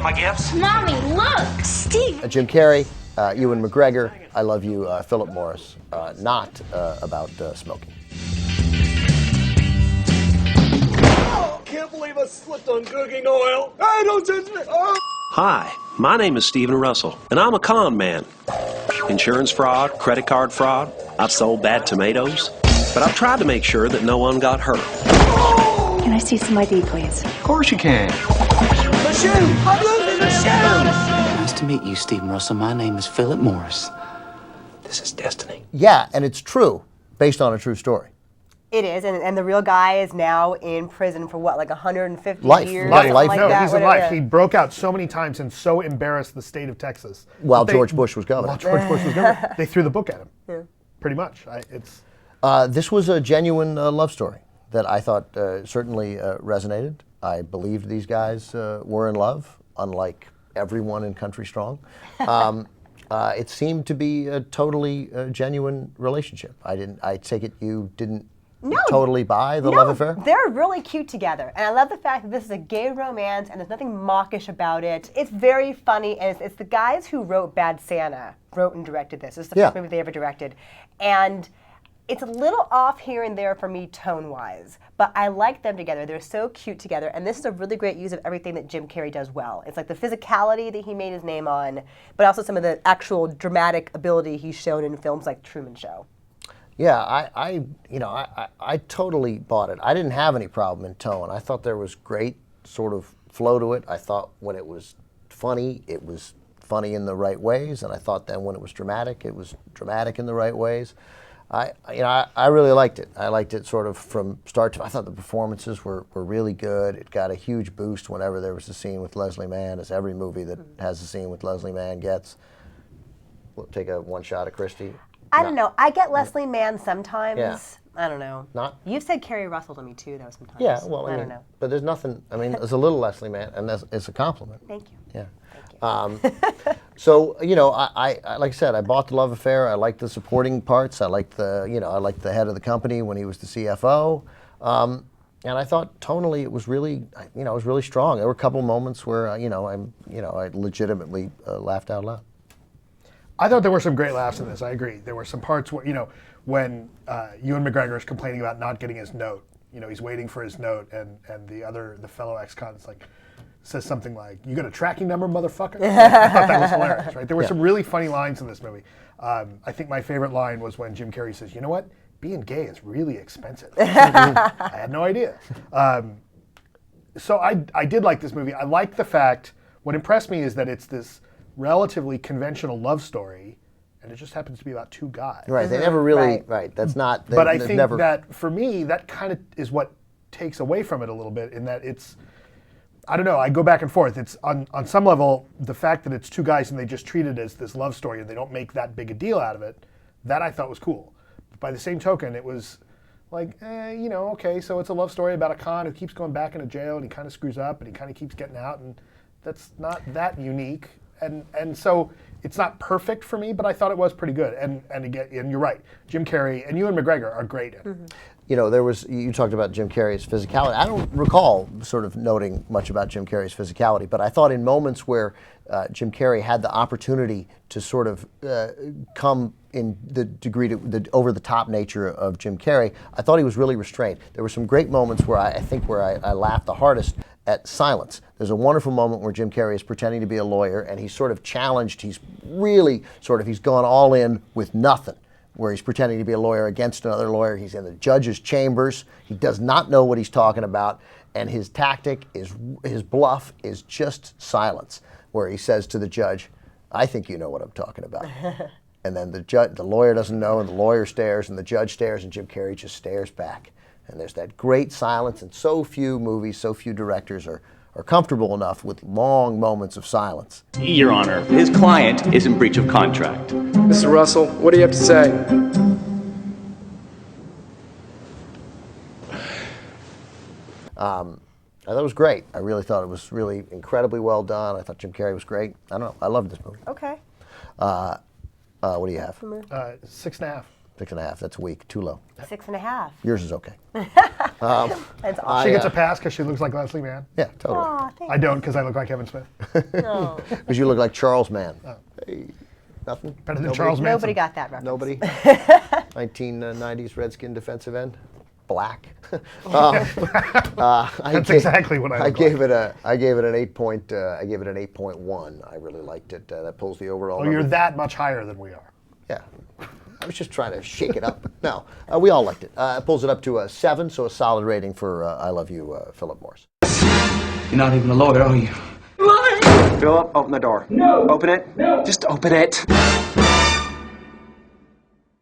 my gifts? Mommy, look! Steve! Jim Carrey, Ewan McGregor, I Love You, Phillip Morris, not about smoking. Oh, can't believe I slipped on cooking oil. Hey, don't touch me. Oh. Hi, my name is Stephen Russell, and I'm a con man. Insurance fraud, credit card fraud, I've sold bad tomatoes, but I've tried to make sure that no one got hurt. Can I see some ID, please? Of course you can. The shoe! I'm losing the shoe! Nice to meet you, Stephen Russell. My name is Phillip Morris. This is destiny. Yeah, and it's true, based on a true story. It is, and the real guy is now in prison for what, like 150 Life. years? Life. Like No, that, he's in whatever. life. He broke out so many times and so embarrassed the state of Texas. While George Bush was governor. While George Bush was governor. They threw the book at him. Yeah. Pretty much. This was a genuine love story that I thought certainly resonated. I believed these guys were in love, unlike everyone in Country Strong. It seemed to be a totally genuine relationship. I take it you didn't totally buy the love affair? They're really cute together. And I love the fact that this is a gay romance and there's nothing mawkish about it. It's very funny. And it's the guys who wrote Bad Santa, wrote and directed this. This is the first movie they ever directed. And it's a little off here and there for me tone-wise, but I like them together. They're so cute together, and this is a really great use of everything that Jim Carrey does well. It's like the physicality that he made his name on, but also some of the actual dramatic ability he's shown in films like Truman Show. Yeah, I totally bought it. I didn't have any problem in tone. I thought there was great sort of flow to it. I thought when it was funny in the right ways, and I thought then when it was dramatic in the right ways. I really liked it. I liked it sort of from start to. I thought the performances were really good. It got a huge boost whenever there was a scene with Leslie Mann, as every movie that has a scene with Leslie Mann gets. We'll take a one shot at Christy. I don't know. I get Leslie Mann sometimes. Yeah. I don't know. Not? You've said Carrie Russell to me too, though, sometimes. Yeah, well, I don't know. But there's nothing. I mean, there's a little Leslie Mann, and it's a compliment. Thank you. Yeah. Thank you. So I like I said, I bought the love affair. I liked the supporting parts. I liked the head of the company when he was the CFO, and I thought tonally it was really, it was really strong. There were a couple moments where I legitimately laughed out loud. I thought there were some great laughs in this. I agree. There were some parts where, when Ewan McGregor is complaining about not getting his note. He's waiting for his note, and the fellow ex-con's says something like, "You got a tracking number, motherfucker?" I thought that was hilarious, right? There were some really funny lines in this movie. I think my favorite line was when Jim Carrey says, "You know what? Being gay is really expensive." I had no idea. So I did like this movie. I like the fact, what impressed me is that it's this relatively conventional love story, and it just happens to be about two guys. Right, they never really, right, that's not... But I think that, for me, that kind of is what takes away from it a little bit, in that it's, I don't know, I go back and forth. It's, on some level, the fact that it's two guys and they just treat it as this love story and they don't make that big a deal out of it, that I thought was cool. But by the same token, it was like, okay, so it's a love story about a con who keeps going back into jail and he kind of screws up and he kind of keeps getting out, and that's not that unique. And so it's not perfect for me, but I thought it was pretty good. And again, and you're right, Jim Carrey and Ewan McGregor are great in it. You talked about Jim Carrey's physicality. I don't recall sort of noting much about Jim Carrey's physicality, but I thought in moments where Jim Carrey had the opportunity to sort of come in the degree to the over-the-top nature of Jim Carrey, I thought he was really restrained. There were some great moments where I laughed the hardest at silence. There's a wonderful moment where Jim Carrey is pretending to be a lawyer, and he's sort of challenged. He's really he's gone all in with nothing, where he's pretending to be a lawyer against another lawyer. He's in the judge's chambers. He does not know what he's talking about, and his tactic his bluff is just silence, where he says to the judge, "I think you know what I'm talking about." And then the lawyer doesn't know, and the lawyer stares, and the judge stares, and Jim Carrey just stares back. And there's that great silence, and so few movies, so few directors are comfortable enough with long moments of silence. Your Honor, his client is in breach of contract. Mr. Russell, what do you have to say? I thought it was great. I really thought it was really incredibly well done. I thought Jim Carrey was great. I don't know. I loved this movie. Okay. What do you have? 6.5. 6.5. That's weak. Too low. 6.5. Yours is okay. That's awesome. She gets a pass because she looks like Leslie Mann. Yeah, totally. Aw, thank I don't because I look like Kevin Smith. No. Because you look like Charles Mann. Hey, nothing? Better than Charles Manson. Nobody got that reference. Nobody? 1990s Redskin defensive end? Black. That's exactly what I gave it an 8.1. I really liked it. That pulls the overall. Oh, number. you're that much higher than we are. Yeah. I was just trying to shake it up. No, we all liked it. It pulls it up to a 7, so a solid rating for I Love You, Phillip Morris. You're not even a lawyer, are you? Philip, open the door. No. Open it. No. Just open it.